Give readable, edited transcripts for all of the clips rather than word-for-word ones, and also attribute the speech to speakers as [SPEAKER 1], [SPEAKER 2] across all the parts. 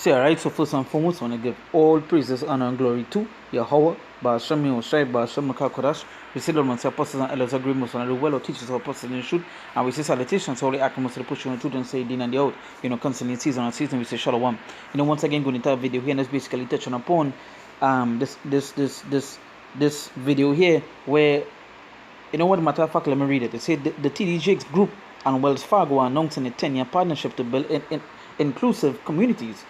[SPEAKER 1] Say, alright, so first and foremost, I want to give all praises, honor, and glory to Yahweh, Ba'ashem Yoshai, Ba'ashem Makakodash. We say, Lord, my apostles and elders agree, most on the well, or teachers of apostles in the truth. And we say salutations, holy acronyms to the push on the truth and say, Din and the out. Constantly season on season, we say Shalom. Once again, going into a video here, and that's basically touching upon this video here, where, what matter of fact, let me read it. It said the TDJX group and Wells Fargo are announcing a 10-year partnership to build inclusive communities.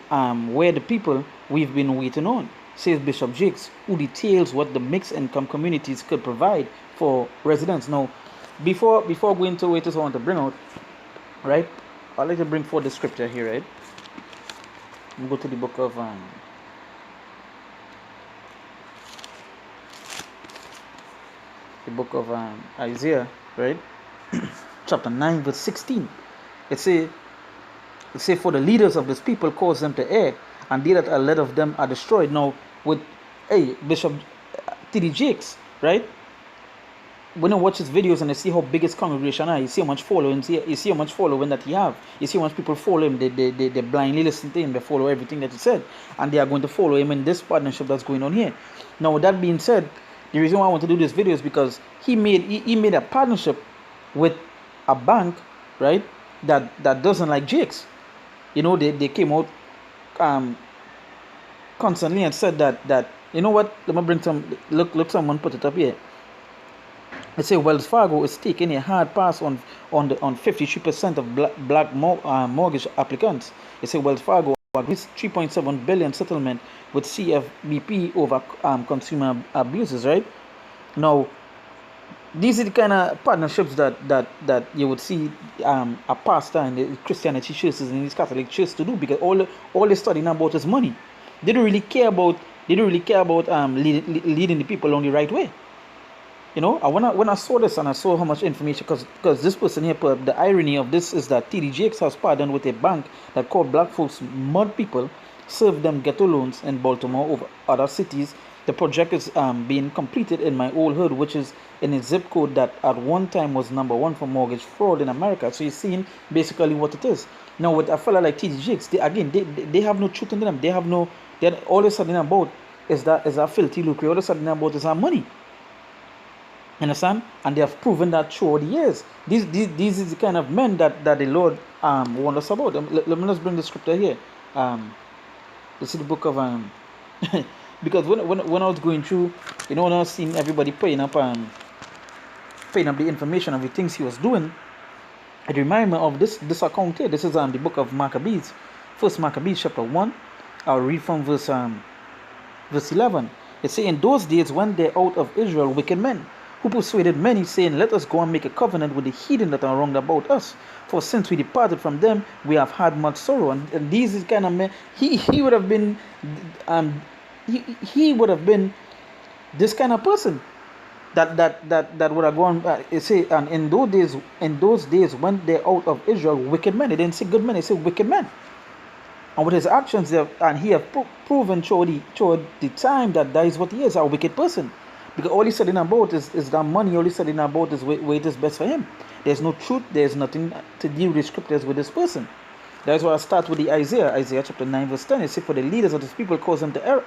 [SPEAKER 1] Where the people we've been waiting on, says Bishop Jakes, who details what the mixed income communities could provide for residents. Now, before going to what I want to bring out, right? I'd like to bring forth the scripture here, right? We'll go to the book of Isaiah, right? Chapter 9, verse 16. It say, for the leaders of this people cause them to err, and they that are led of them are destroyed. Now, with Bishop T.D. Jakes, right? When I watch his videos and I see how big his congregation are, you see how much following, you see how much following that he have. You see how much people follow him. They blindly listen to him. They follow everything that he said, and they are going to follow him in this partnership that's going on here. Now, with that being said, the reason why I want to do this video is because he made a partnership with a bank, right? That doesn't like Jakes. They came out constantly and said that what, let me bring some, look, someone put it up here. It says Wells Fargo is taking a hard pass on 53% of black mortgage applicants. It says Wells Fargo agrees $3.7 billion settlement with CFBP over consumer abuses, right? Now, these are the kind of partnerships that you would see a pastor in the Christianity churches and these Catholic churches to do, because all they're studying about is money. They don't really care about leading the people on the right way. When I saw this and I saw how much information, because this person here, the irony of this is that T.D. Jakes has partnered with a bank that called black folks mud people, served them ghetto loans in Baltimore over other cities. The project is being completed in my old hood, which is in a zip code that at one time was #1 for mortgage fraud in America. So you're seeing basically what it is. Now, with a fella like T.D. Jakes, they have no truth in them. They're all they're studying about is that filthy lucre. All they're studying about is our money. Understand? And they have proven that through the years. These is the kind of men that the Lord warned us about. Let me just bring the scripture here. This is the book of because when I was going through, when I was seeing everybody paying up the information of the things he was doing, it reminded me of this account here. This is the book of Maccabees, First Maccabees chapter 1. I'll read from verse 11. It says, in those days when they're out of Israel, wicked men, who persuaded many, saying, let us go and make a covenant with the heathen that are wronged about us. For since we departed from them, we have had much sorrow. And these is kind of men. He would have been he would have been this kind of person that would have gone. It say, and in those days when they're out of Israel, wicked men. It didn't say good men. It said wicked men. And with his actions, he have proven through the time that is what he is, a wicked person. Because all he's studying about is that money. All he's studying about is where it is best for him. There's no truth. There's nothing to deal with the scriptures with this person. That's why I start with the Isaiah chapter 9 verse 10. It says, for the leaders of this people cause them to err,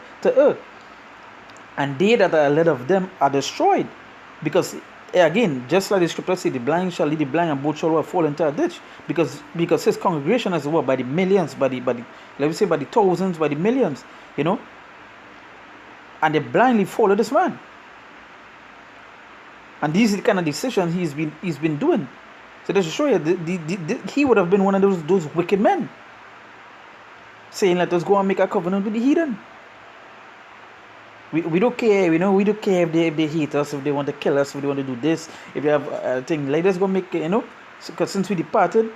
[SPEAKER 1] and they that are led of them are destroyed. Because again, just like the scripture says, the blind shall lead the blind, and both shall fall into a ditch. Because his congregation is what, by the millions, by the let me say by the thousands, by the millions, and they blindly follow this man. And these are the kind of decisions he's been doing. So just to show you, he would have been one of those wicked men, saying, let us go and make a covenant with the heathen. We don't care, we don't care if they hate us, if they want to kill us, if they want to do this, if they have a thing. Let us go make, because since we departed,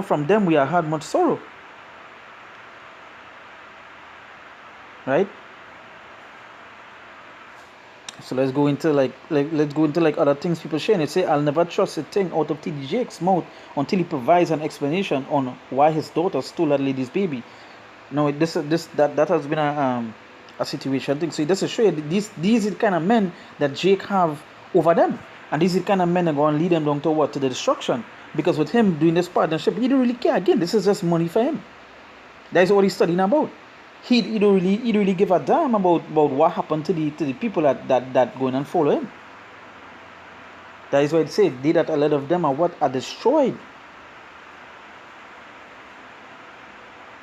[SPEAKER 1] from them we have had much sorrow. Right? So let's go into other things people share. And it say, I'll never trust a thing out of T.D. Jakes' mouth until he provides an explanation on why his daughter stole that lady's baby. That has been a situation thing. So this is show you these are the kind of men that Jake have over them, and these are the kind of men that are going to lead them down to the destruction. Because with him doing this partnership, he don't really care. Again, this is just money for him. That's all he's studying about. He don't really give a damn about what happened to the people that go in and follow him. That is why it said they that a lot of them are what are destroyed.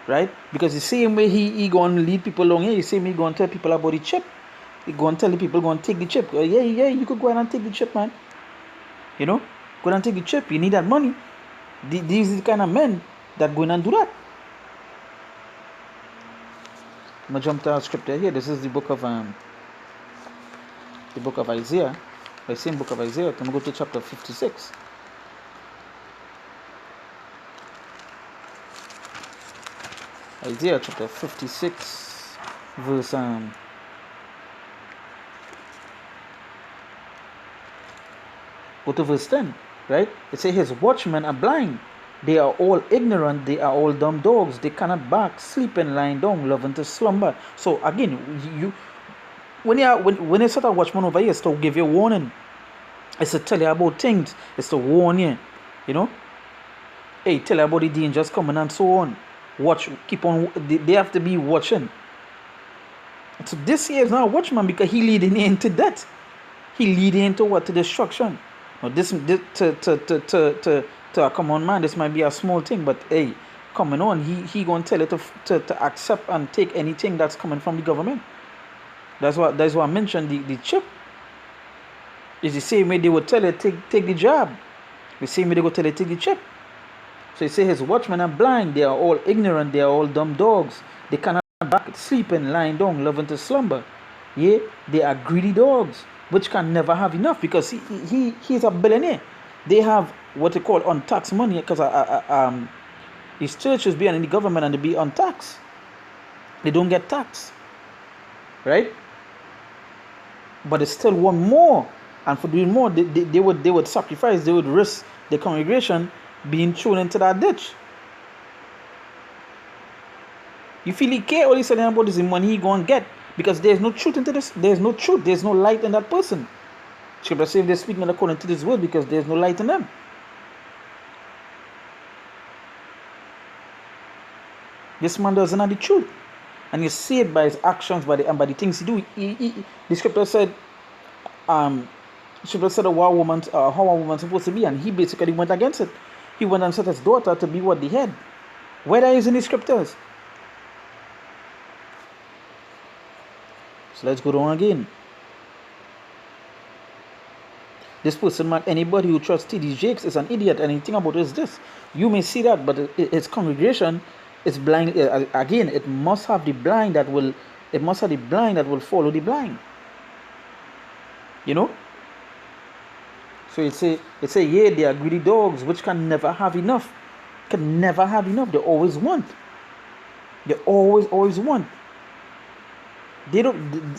[SPEAKER 1] Right? Because the same way he go and lead people along here, the same way he go and tell people about the chip. He go and tell the people go and take the chip. Yeah, you could go ahead and take the chip, man. You know? Go and take the chip. You need that money. These are the kind of men that go in and do that. I'm gonna jump to our scripture here. This is the book of Isaiah. The same book of Isaiah. I'm gonna go to chapter 56. Isaiah chapter 56, verse go to verse 10, right? It says his watchmen are blind. They are all ignorant. They are all dumb dogs. They cannot bark, sleep and lying down, loving to slumber. So again, when you set a watchman over here, it's to give you a warning. It's to tell you about things. It's to warn you. You know? Hey, tell you about the dangers coming and so on. Watch, keep on. They have to be watching. So this here is not a watchman because he leading into that. He leading into what? To destruction. Now this to a common man, this might be a small thing, but hey, coming on, he gonna tell it to accept and take anything that's coming from the government. That's why I mentioned the chip. It's the same way they would tell it take the job. The same way they would tell it take the chip. So he say his watchmen are blind, they are all ignorant, they are all dumb dogs. They cannot back sleeping, lying down, loving to slumber. Yeah, they are greedy dogs, which can never have enough because he's a billionaire. They have what they call untaxed money because his churches be in the government and they be untaxed. They don't get taxed, right? But they still want more, and for doing more, they would sacrifice, they would risk the congregation being thrown into that ditch. You feel he care all he's saying about is the money he gonna get because there's no truth into this. There's no truth. There's no light in that person. Scripture says they're speaking according to this word because there's no light in them. This man doesn't have the truth, and you see it by his actions, by the things he do. The scripture said, scripture said how a woman's supposed to be, and he basically went against it. He went and set his daughter to be what the head. Where that is in the scriptures. So let's go down again. This person, man, anybody who trusts T.D. Jakes is an idiot. And the thing about it is this. You may see that, but its congregation is blind. Again, it must have the blind that will follow the blind. You know? So it say, yeah, they are greedy dogs which can never have enough. Can never have enough. They always want. They always want. They don't.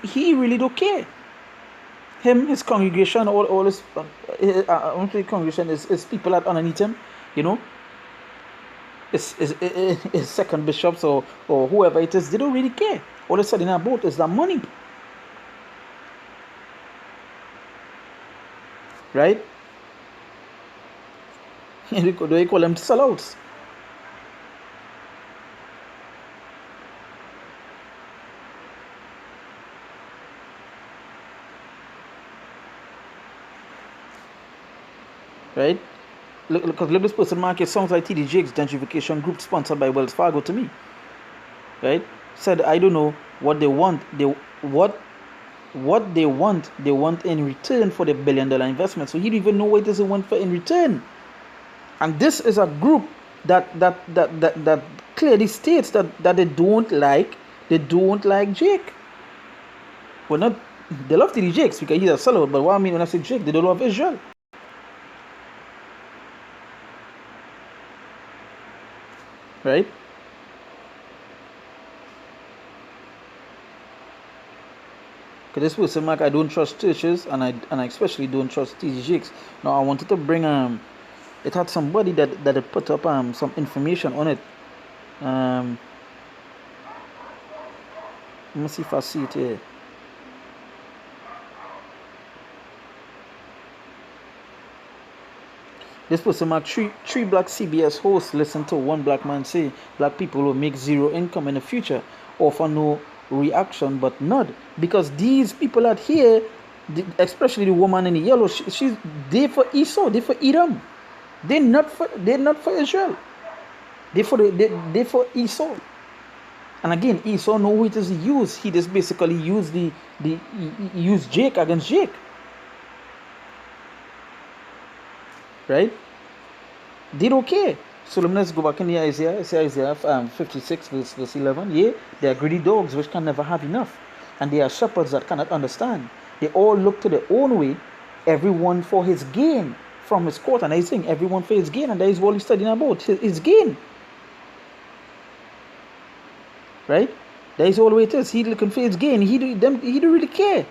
[SPEAKER 1] He really don't care. Him, his congregation, all his congregation is people that underneath him. You know. His second bishops or whoever it is. They don't really care. All they're studying about is that money. Right? They call them sellouts. Right? Because look, this person market sounds like T.D. Jakes gentrification group sponsored by Wells Fargo to me. Right? Said I don't know what they want. What they want in return for the $1 billion investment. So he didn't even know what it is he want for in return. And this is a group that clearly states that they don't like Jake. Well, not they love T.D. Jakes because he's a sellout, but what I mean when I say Jake, they don't love Israel. Right? Because this person, Mark, I don't trust churches, and I especially don't trust T.D. Jakes. Now I wanted to bring it had somebody that had put up some information on it. Let me see if I see it here. This person marked three black CBS hosts listen to one black man say black people will make zero income in the future. Offer no reaction but nod. Because these people out here, especially the woman in the yellow, she's they for Esau, they for Edom. They're not for Israel. They for Esau. And again, Esau know who it is he used. He just basically used he used Jake against Jake. Right? They don't care. So let's go back in the Isaiah. Say Isaiah 56 verse 11. Yeah, they are greedy dogs which can never have enough. And they are shepherds that cannot understand. They all look to their own way, everyone for his gain from his court. And I think everyone for his gain. And that is what he's studying about. His gain. Right? That is all it is. He looking for his gain. He don't really care.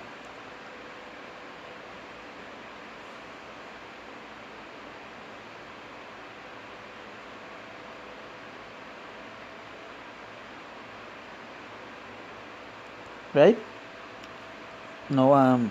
[SPEAKER 1] Right? Now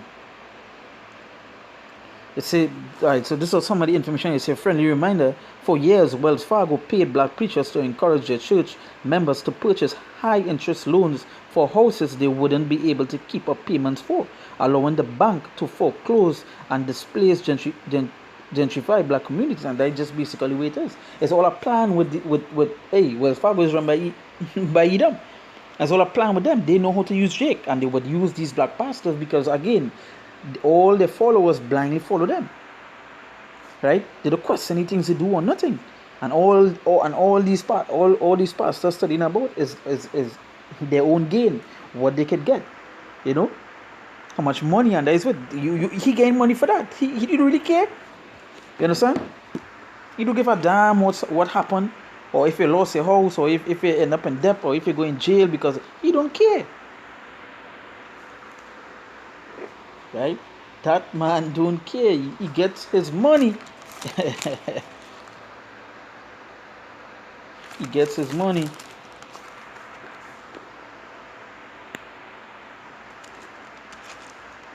[SPEAKER 1] it say, alright, so this is some of the information. It's a friendly reminder. For years, Wells Fargo paid black preachers to encourage their church members to purchase high-interest loans for houses they wouldn't be able to keep up payments for, allowing the bank to foreclose and displace gentrify black communities. And that's just basically what it is. It's all a plan with Wells Fargo is run by by Edom. It's all a plan with them. They know how to use Jake, and they would use these black pastors because, again, all their followers blindly follow them. Right? They don't question any things they do or nothing. And all these pastors studying about is their own gain, what they could get. You know? How much money, and that is what he gained money for that. He didn't really care. You understand? He don't give a damn what happened, or if you lost your house, or if you end up in debt, or if you go in jail, because he don't care. Right? That man don't care. He gets his money. He gets his money.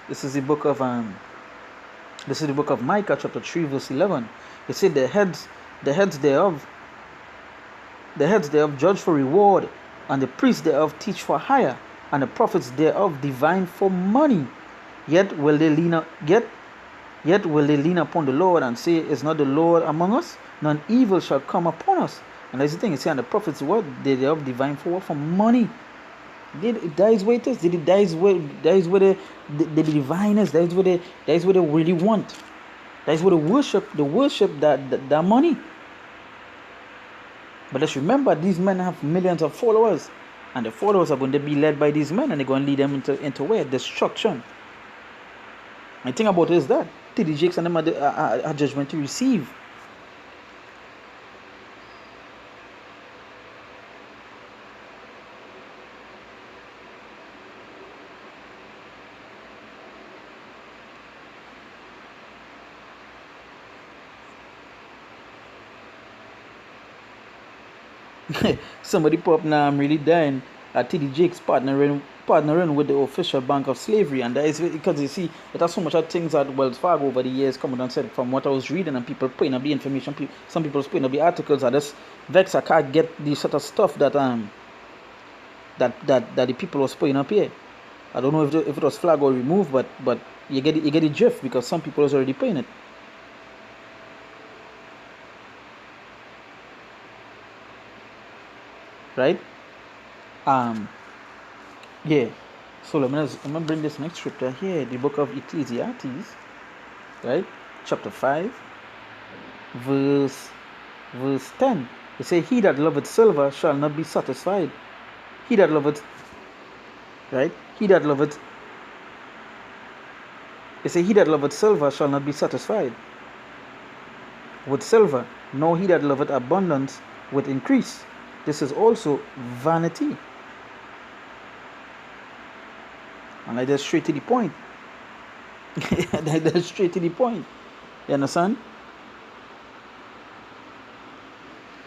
[SPEAKER 1] This is the book of Micah, chapter 3, verse 11. It said the heads thereof judge for reward, and the priests thereof teach for hire, and the prophets thereof divine for money. Yet will they lean upon the Lord and say, is not the Lord among us? None evil shall come upon us. And that's the thing, it's saying the prophets what they thereof divine for what? For money. That is where it is. That is where the divine is. That is what they really want. That is what the worship that money. But let's remember, these men have millions of followers, and the followers are going to be led by these men, and they're going to lead them into where? Destruction. The thing about it is that TD Jakes and them are judgment to receive. Somebody pop now, I'm really dying. TD Jakes partnering with the official bank of slavery, and that is because you see it has so much of things that Wells Fargo over the years come and said from what I was reading, and people putting up the information, some people putting up the articles. I just vex. I can't get the sort of stuff that the people was putting up here. I don't know if it was flag or removed, but you get the drift, because some people was already putting it. Right? Yeah. So I'm gonna bring this next scripture here, the book of Ecclesiastes, right? Chapter 5, verse 10. It says, he that loveth silver shall not be satisfied. He that loveth, right? He that loveth, it says, he that loveth silver shall not be satisfied with silver, nor he that loveth abundance with increase. This is also vanity. And I just straight to the point. That's straight to the point. You understand?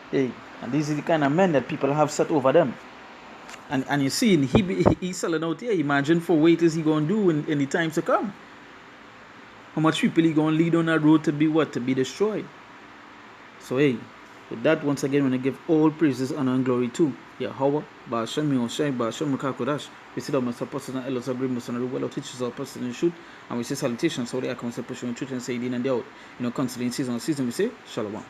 [SPEAKER 1] Hey, and these are the kind of men that people have set over them. And you see, he's selling out here. Imagine for what is he going to do in the times to come. How much people he going to lead on that road to be what? To be destroyed. So hey, with that, once again, when I give all praises, honor, and glory to Yahweh, Ba'ashem Yoshai, Ba'ashem Makakodash. We see that my supporters and elders agree, most honorable, well teachers our person in shoot, and we say salutations, so they are concept pushing truth and say in and out. Constantly in season we say Shalom.